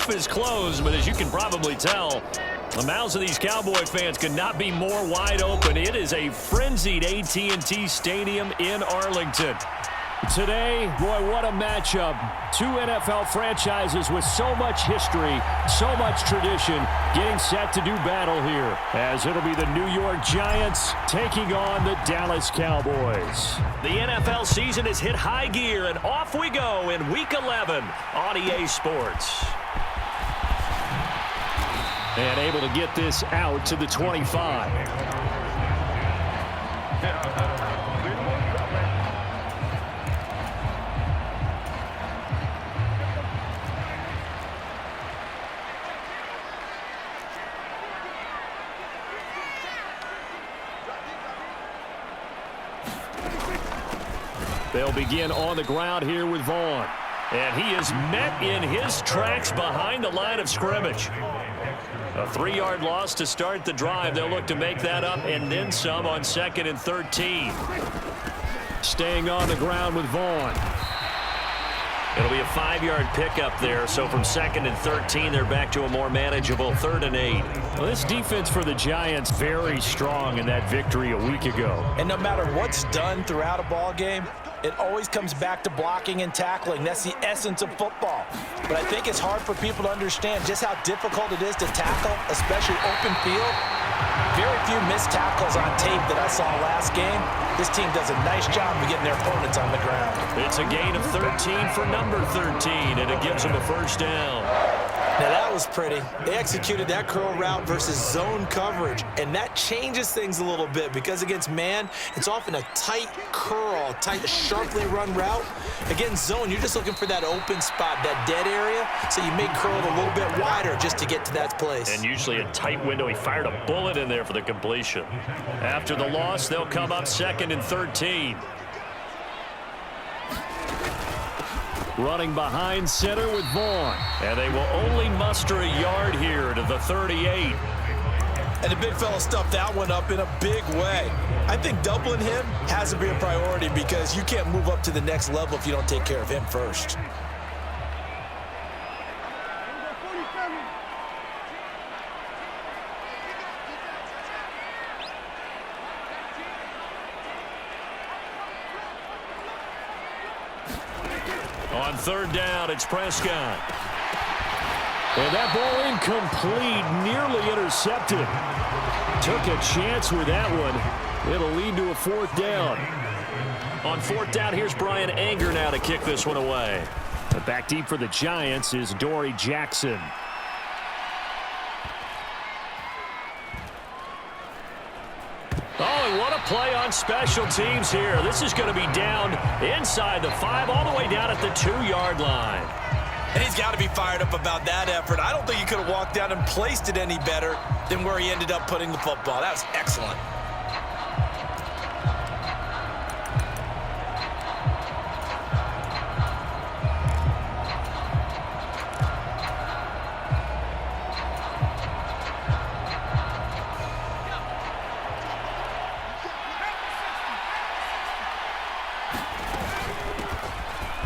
mouth is closed, but as you can probably tell, the mouths of these Cowboy fans could not be more wide open. It is a frenzied AT&T Stadium in Arlington. Today, boy, what a matchup. Two NFL franchises with so much history, so much tradition, getting set to do battle here, as it'll be the New York Giants taking on the Dallas Cowboys. The NFL season has hit high gear, and off we go in Week 11 on EA Sports. And able to get this out to the 25. They'll begin on the ground here with Vaughn. And he is met in his tracks behind the line of scrimmage. A 3-yard loss to start the drive. They'll look to make that up and then some on 2nd and 13. Staying on the ground with Vaughn. It'll be a 5-yard pickup there. So from 2nd and 13, they're back to a more manageable 3rd and 8. Well, this defense for the Giants very strong in that victory a week ago. And no matter what's done throughout a ball game, it always comes back to blocking and tackling. That's the essence of football. But I think it's hard for people to understand just how difficult it is to tackle, especially open field. Very few missed tackles on tape that I saw last game. This team does a nice job of getting their opponents on the ground. It's a gain of 13 for number 13, and it gives them a first down. Now that was pretty. They executed that curl route versus zone coverage, and that changes things a little bit because against man, it's often a tight curl, tight, sharply run route. Against zone, you're just looking for that open spot, that dead area, so you may curl it a little bit wider just to get to that place. And usually a tight window. He fired a bullet in there for the completion. After the loss, they'll come up 2nd and 13. Running behind center with Vaughn. And they will only muster a yard here to the 38. And the big fella stuffed that one up in a big way. I think doubling him has to be a priority because you can't move up to the next level if you don't take care of him first. On 3rd down, it's Prescott. And that ball incomplete, nearly intercepted. Took a chance with that one. It'll lead to a 4th down. On 4th down, here's Brian Anger now to kick this one away. But back deep for the Giants is Dory Jackson. Oh, what a play on special teams here. This is going to be down inside the 5, all the way down at the 2-yard line. And he's got to be fired up about that effort. I don't think he could have walked down and placed it any better than where he ended up putting the football. That was excellent.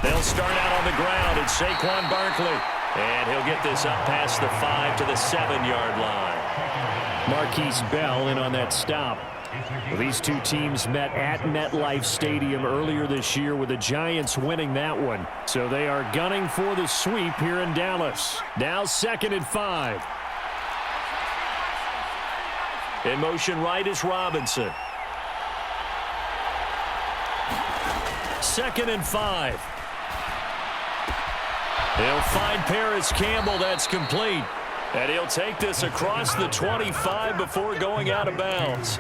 They'll start out on the ground. It's Saquon Barkley. And he'll get this up past the 5 to the 7-yard line. Marquise Bell in on that stop. Well, these two teams met at MetLife Stadium earlier this year with the Giants winning that one. So they are gunning for the sweep here in Dallas. Now 2nd and 5. In motion right is Robinson. 2nd and 5. He'll find Paris Campbell. That's complete. And he'll take this across the 25 before going out of bounds.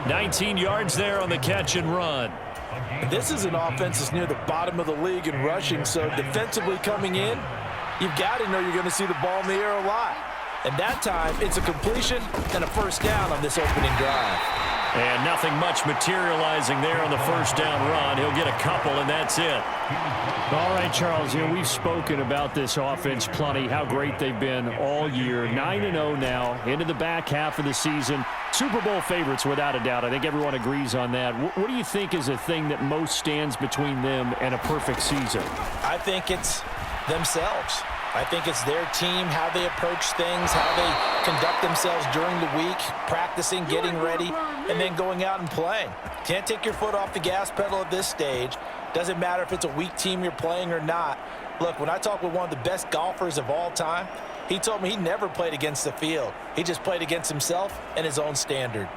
19 yards there on the catch and run. This is an offense that's near the bottom of the league in rushing, so defensively coming in, you've got to know you're going to see the ball in the air a lot. And that time, it's a completion and a first down on this opening drive. And nothing much materializing there on the first down run. He'll get a couple, and that's it. All right, Charles, we've spoken about this offense plenty, how great they've been all year. 9-0 now, into the back half of the season. Super Bowl favorites, without a doubt. I think everyone agrees on that. What do you think is the thing that most stands between them and a perfect season? I think it's themselves. I think it's their team, how they approach things, how they conduct themselves during the week, practicing, getting ready, and then going out and playing. Can't take your foot off the gas pedal at this stage. Doesn't matter if it's a weak team you're playing or not. Look, when I talked with one of the best golfers of all time, he told me he never played against the field. He just played against himself and his own standard.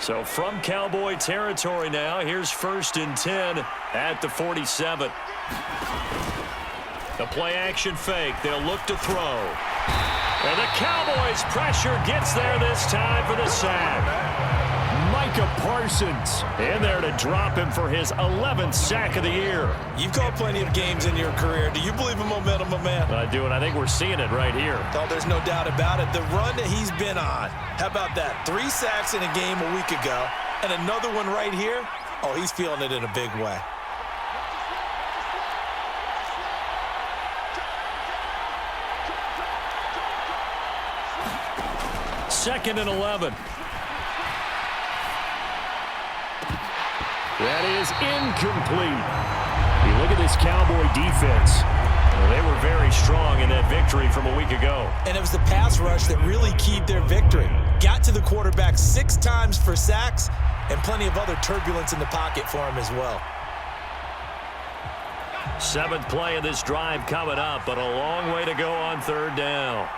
So from Cowboy territory now, here's 1st and 10 at the 47. The play action fake. They'll look to throw. And the Cowboys pressure gets there this time for the sack. Micah Parsons in there to drop him for his 11th sack of the year. You've called plenty of games in your career. Do you believe in momentum, my man? I do, and I think we're seeing it right here. Oh, there's no doubt about it. The run that he's been on. How about that? 3 sacks in a game a week ago, and another one right here. Oh, he's feeling it in a big way. Second and 11. That is incomplete. You look at this Cowboy defense. Well, they were very strong in that victory from a week ago. And it was the pass rush that really keyed their victory. Got to the quarterback 6 times for sacks and plenty of other turbulence in the pocket for him as well. 7th play of this drive coming up, but a long way to go on 3rd down.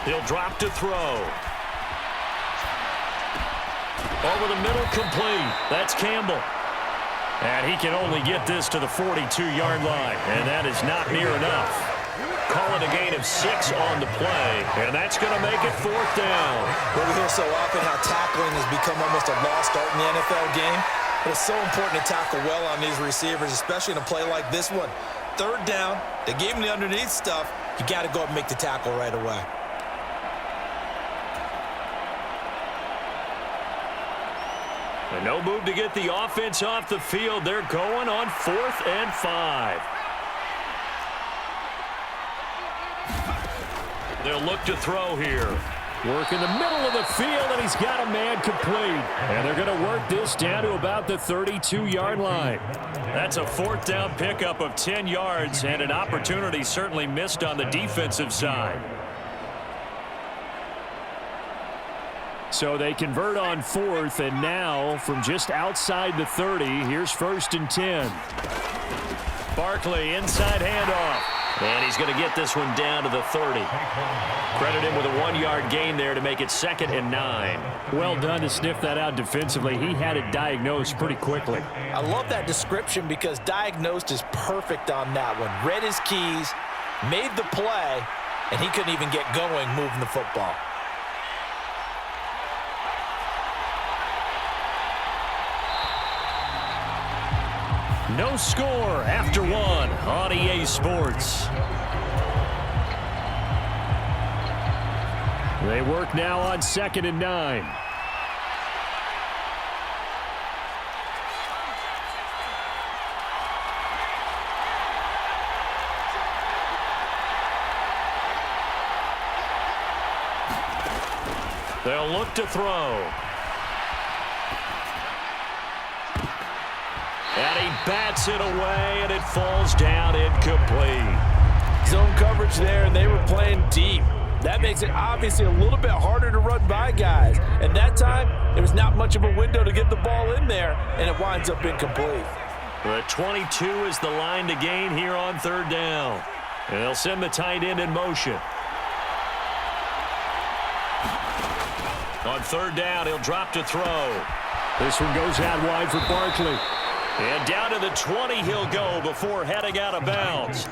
He'll drop to throw. Over the middle, complete. That's Campbell. And he can only get this to the 42-yard line, and that is not near enough. Calling a gain of 6 on the play, and that's going to make it 4th down. Well, we hear so often how tackling has become almost a lost art in the NFL game, but it's so important to tackle well on these receivers, especially in a play like this one. 3rd down, they gave him the underneath stuff. You got to go up and make the tackle right away. And no move to get the offense off the field. They're going on 4th and 5. They'll look to throw here. Work in the middle of the field, and he's got a man complete. And they're going to work this down to about the 32-yard line. That's a 4th down pickup of 10 yards, and an opportunity certainly missed on the defensive side. So they convert on 4th, and now from just outside the 30, here's 1st and 10. Barkley, inside handoff. And he's going to get this one down to the 30. Credit him with a 1-yard gain there to make it 2nd and 9. Well done to sniff that out defensively. He had it diagnosed pretty quickly. I love that description because diagnosed is perfect on that one. Read his keys, made the play, and he couldn't even get going moving the football. No score after 1 on EA Sports. They work now on 2nd and 9. They'll look to throw. And he bats it away, and it falls down incomplete. Zone coverage there, and they were playing deep. That makes it obviously a little bit harder to run by guys. And that time, there was not much of a window to get the ball in there, and it winds up incomplete. The 22 is the line to gain here on 3rd down. And they'll send the tight end in motion. On 3rd down, he'll drop to throw. This one goes out wide for Barkley. And down to the 20 he'll go before heading out of bounds.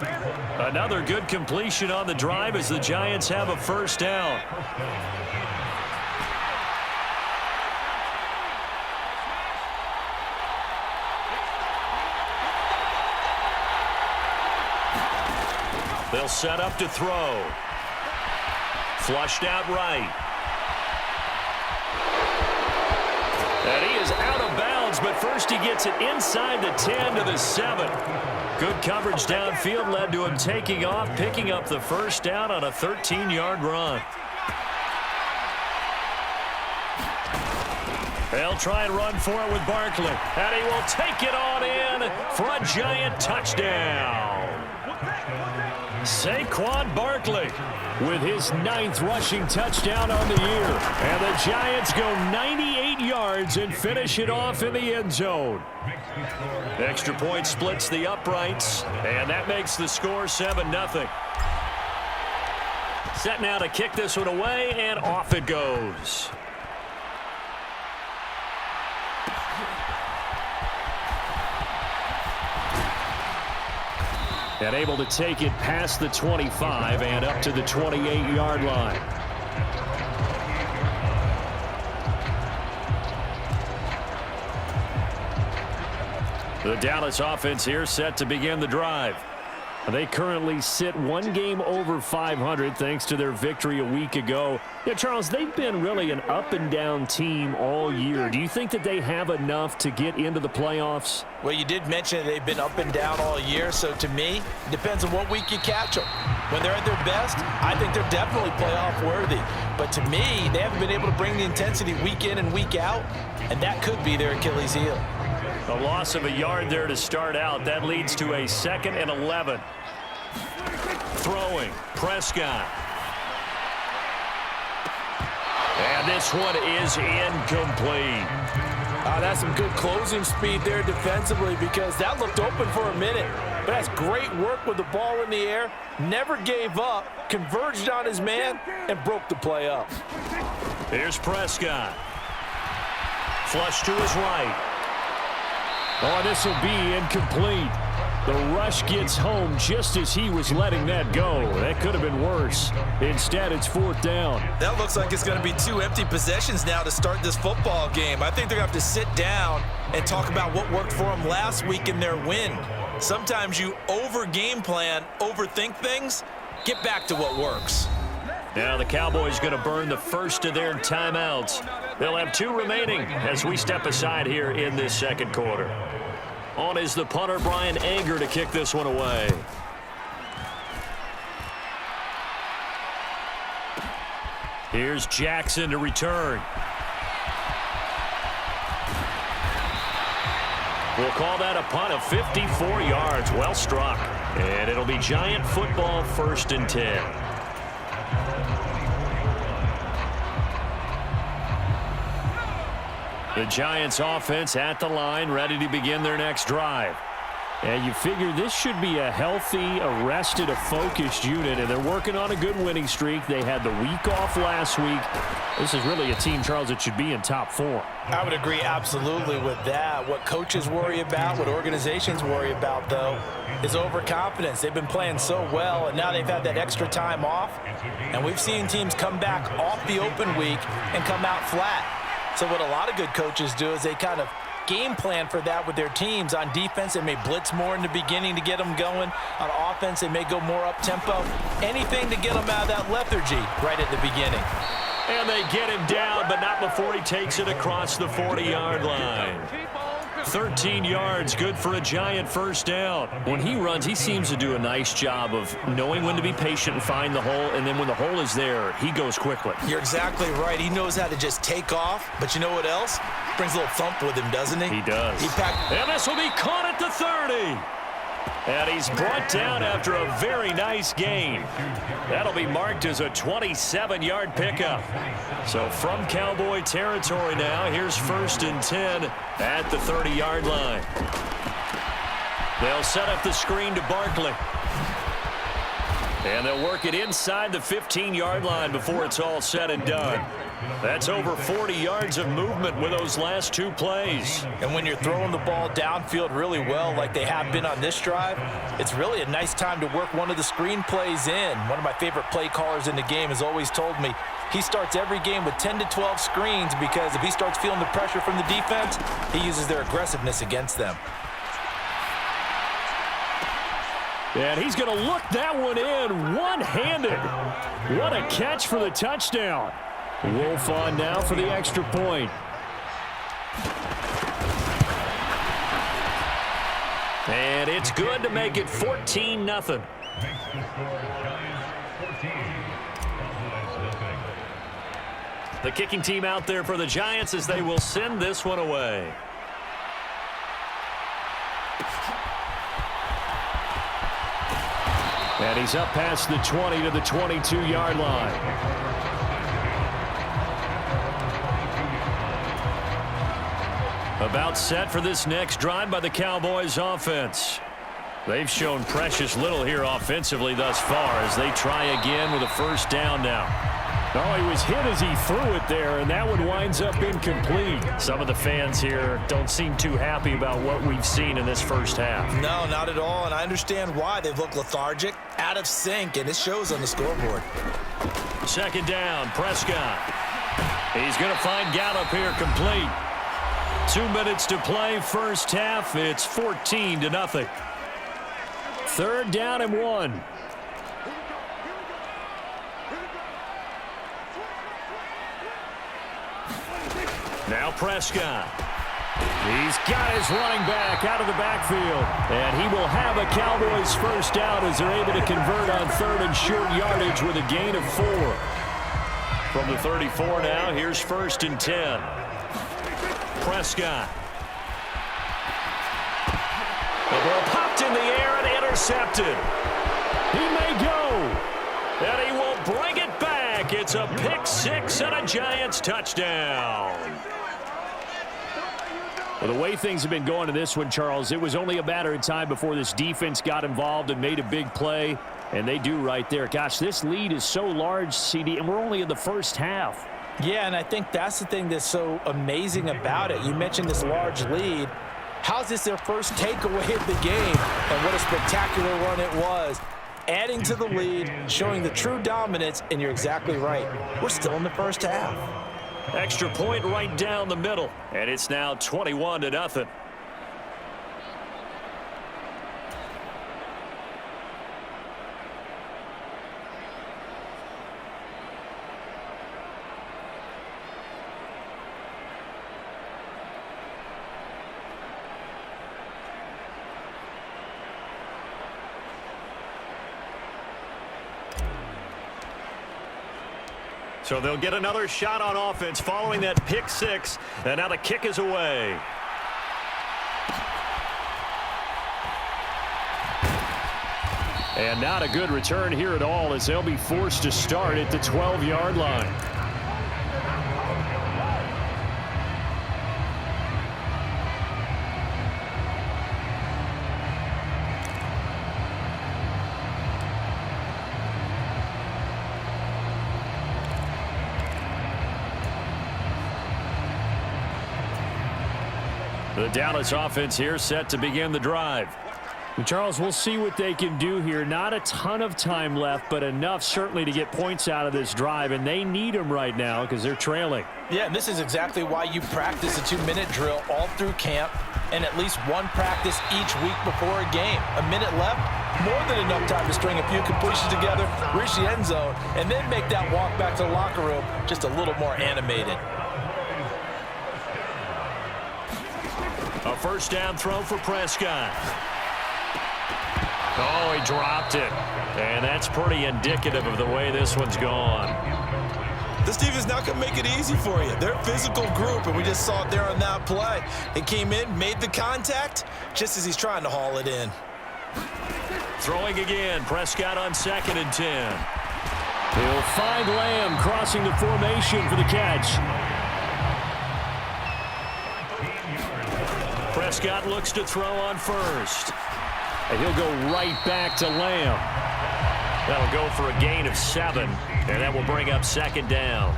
Another good completion on the drive as the Giants have a 1st down. They'll set up to throw. Flushed out right. And he is out of bounds, but first he gets it inside the 10 to the 7. Good coverage downfield led to him taking off, picking up the 1st down on a 13-yard run. They'll try and run for it with Barkley. And he will take it on in for a Giant touchdown. Saquon Barkley with his 9th rushing touchdown on the year. And the Giants go 98 yards and finish it off in the end zone. Extra point splits the uprights, and that makes the score 7-0. Set now to kick this one away, and off it goes. And able to take it past the 25 and up to the 28-yard line. The Dallas offense here set to begin the drive. They currently sit one game over 500 thanks to their victory a week ago. Yeah, Charles, they've been really an up-and-down team all year. Do you think that they have enough to get into the playoffs? Well, you did mention they've been up and down all year, so to me, it depends on what week you catch them. When they're at their best, I think they're definitely playoff worthy. But to me, they haven't been able to bring the intensity week in and week out, and that could be their Achilles heel. A loss of a yard there to start out. That leads to a 2nd and 11. Throwing, Prescott. And this one is incomplete. That's some good closing speed there defensively because that looked open for a minute. But that's great work with the ball in the air. Never gave up, converged on his man, and broke the play up. Here's Prescott. Flush to his right. Oh, this will be incomplete. The rush gets home just as he was letting that go. That could have been worse. Instead, it's 4th down. That looks like it's going to be 2 empty possessions now to start this football game. I think they're going to have to sit down and talk about what worked for them last week in their win. Sometimes you over-game plan, overthink things. Get back to what works. Now the Cowboys going to burn the first of their timeouts. They'll have 2 remaining as we step aside here in this second quarter. On is the punter, Brian Anger, to kick this one away. Here's Jackson to return. We'll call that a punt of 54 yards. Well struck. And it'll be Giant football, 1st and 10. The Giants offense at the line, ready to begin their next drive. And you figure this should be a healthy, arrested, a focused unit, and they're working on a good winning streak. They had the week off last week. This is really a team, Charles, that should be in top 4. I would agree absolutely with that. What coaches worry about, what organizations worry about, though, is overconfidence. They've been playing so well, and now they've had that extra time off. And we've seen teams come back off the open week and come out flat. So what a lot of good coaches do is they kind of game plan for that with their teams. On defense, they may blitz more in the beginning to get them going. On offense, they may go more up-tempo. Anything to get them out of that lethargy right at the beginning. And they get him down, but not before he takes it across the 40-yard line. 13 yards, good for a Giant first down. When he runs, he seems to do a nice job of knowing when to be patient and find the hole, and then when the hole is there, he goes quickly. You're exactly right. He knows how to just take off, but you know what else? Brings a little thump with him, doesn't he? He does. And this will be caught at the 30. And he's brought down after a very nice gain. That'll be marked as a 27-yard pickup. So from Cowboy territory now, here's 1st and 10 at the 30-yard line. They'll set up the screen to Barkley. And they'll work it inside the 15-yard line before it's all said and done. That's over 40 yards of movement with those last 2 plays. And when you're throwing the ball downfield really well like they have been on this drive, it's really a nice time to work one of the screen plays in. One of my favorite play callers in the game has always told me he starts every game with 10 to 12 screens because if he starts feeling the pressure from the defense, he uses their aggressiveness against them. And he's going to look that one in one-handed. What a catch for the touchdown. Wolf on now for the extra point. And it's good to make it 14-0. The kicking team out there for the Giants as they will send this one away. And he's up past the 20 to the 22-yard line. About set for this next drive by the Cowboys offense. They've shown precious little here offensively thus far as they try again with a first down now. Oh, he was hit as he threw it there, and that one winds up incomplete. Some of the fans here don't seem too happy about what we've seen in this first half. No, not at all, and I understand why. They've looked lethargic, out of sync, and it shows on the scoreboard. Second down, Prescott. He's going to find Gallup here complete. 2 minutes to play, first half. It's 14-0. Third down and 1. Now Prescott. He's got his running back out of the backfield. And he will have a Cowboys first down as they're able to convert on third and short yardage with a gain of 4. From the 34 now, here's first and 10. Prescott. The ball popped in the air and intercepted. He may go. And he will bring it back. It's a pick six and a Giants touchdown. Well, the way things have been going to this one, Charles, it was only a matter of time before this defense got involved and made a big play. And they do right there. Gosh, this lead is so large, CD, and we're only in the first half. Yeah, and I think that's the thing that's so amazing about it. You mentioned this large lead. How's this their first takeaway of the game? And what a spectacular run it was. Adding to the lead, showing the true dominance, and you're exactly right. We're still in the first half. Extra point right down the middle, and it's now 21-0. So they'll get another shot on offense following that pick six, and now the kick is away. And not a good return here at all as they'll be forced to start at the 12-yard line. The Dallas offense here set to begin the drive. And Charles, we'll see what they can do here. Not a ton of time left, but enough certainly to get points out of this drive, and they need them right now because they're trailing. Yeah, and this is exactly why you practice a 2-minute drill all through camp and at least one practice each week before a game. A minute left, more than enough time to string a few completions together, reach the end zone, and then make that walk back to the locker room just a little more animated. A first down throw for Prescott. Oh, he dropped it. And that's pretty indicative of the way this one's gone. This defense not going to make it easy for you. They're a physical group, and we just saw it there on that play. He came in, made the contact, just as he's trying to haul it in. Throwing again, Prescott on 2nd and 10. He'll find Lamb crossing the formation for the catch. Prescott looks to throw on first. And he'll go right back to Lamb. That'll go for a gain of 7, and that will bring up 2nd down.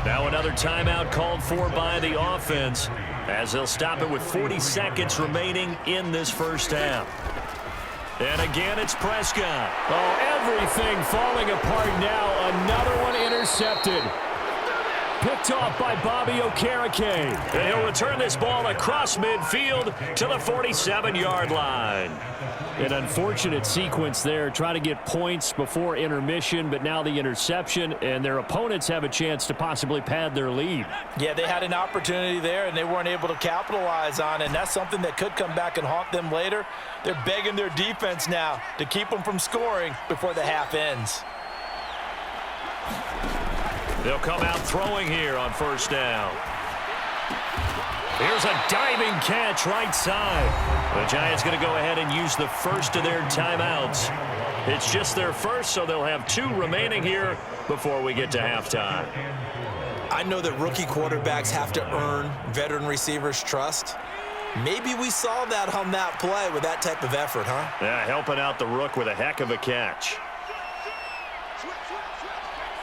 Now another timeout called for by the offense as they'll stop it with 40 seconds remaining in this first half. And again, it's Prescott. Oh, everything falling apart now. Another one intercepted. Picked off by Bobby Okereke. And he'll return this ball across midfield to the 47-yard line. An unfortunate sequence there, trying to get points before intermission, but now the interception, and their opponents have a chance to possibly pad their lead. Yeah, they had an opportunity there, and they weren't able to capitalize on it, and that's something that could come back and haunt them later. They're begging their defense now to keep them from scoring before the half ends. They'll come out throwing here on first down. Here's a diving catch right side. The Giants going to go ahead and use the first of their timeouts. It's just their first, so they'll have 2 remaining here before we get to halftime. I know that rookie quarterbacks have to earn veteran receivers' trust. Maybe we saw that on that play with that type of effort, huh? Yeah, helping out the rook with a heck of a catch.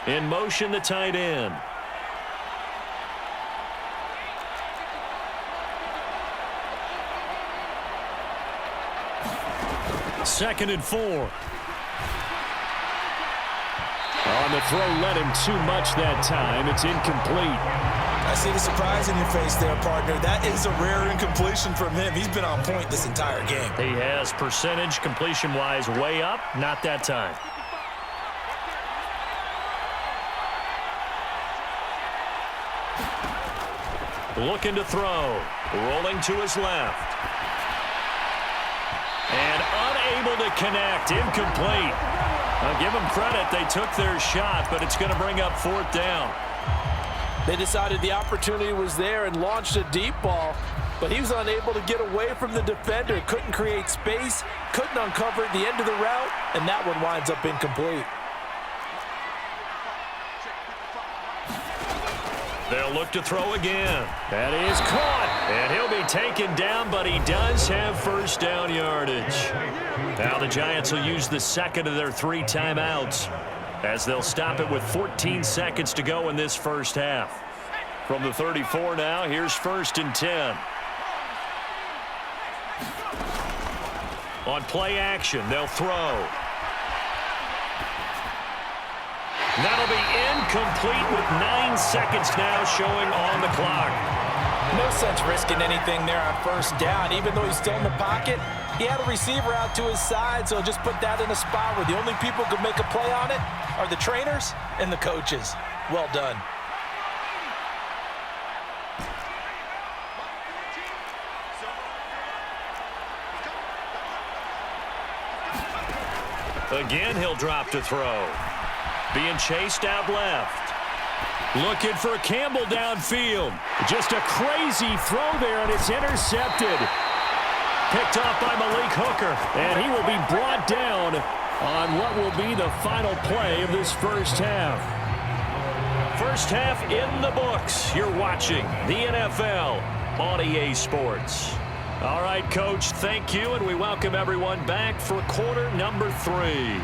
In motion, the tight end. Second and 4. On the throw, led him too much that time. It's incomplete. I see the surprise in your face there, partner. That is a rare incompletion from him. He's been on point this entire game. He has percentage completion-wise way up. Not that time. Looking to throw. Rolling to his left. And unable to connect. Incomplete. I'll give them credit. They took their shot, but it's going to bring up 4th down. They decided the opportunity was there and launched a deep ball, but he was unable to get away from the defender. Couldn't create space, couldn't uncover at the end of the route, and that one winds up incomplete. They'll look to throw again. That is caught. And he'll be taken down, but he does have first down yardage. Now the Giants will use the second of their 3 timeouts as they'll stop it with 14 seconds to go in this first half. From the 34 now, here's 1st and 10. On play action, they'll throw. That'll be incomplete with 9 seconds now showing on the clock. No sense risking anything there on first down. Even though he's still in the pocket, he had a receiver out to his side, so just put that in a spot where the only people who can make a play on it are the trainers and the coaches. Well done. Again, he'll drop to throw. Being chased out left. Looking for Campbell downfield. Just a crazy throw there, and it's intercepted. Picked off by Malik Hooker, and he will be brought down on what will be the final play of this first half. First half in the books. You're watching the NFL on EA Sports. All right, Coach, thank you, and we welcome everyone back for quarter number 3.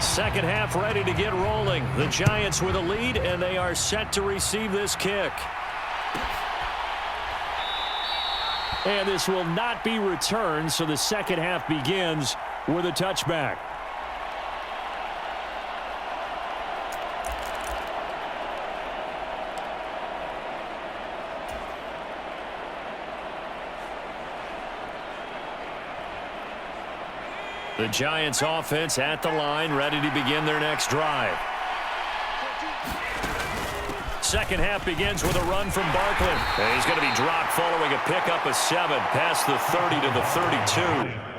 Second half ready to get rolling. The Giants with a lead, and they are set to receive this kick. And this will not be returned, so the second half begins with a touchback. The Giants offense at the line, ready to begin their next drive. Second half begins with a run from Barkley. And he's going to be dropped following a pickup of 7 past the 30 to the 32.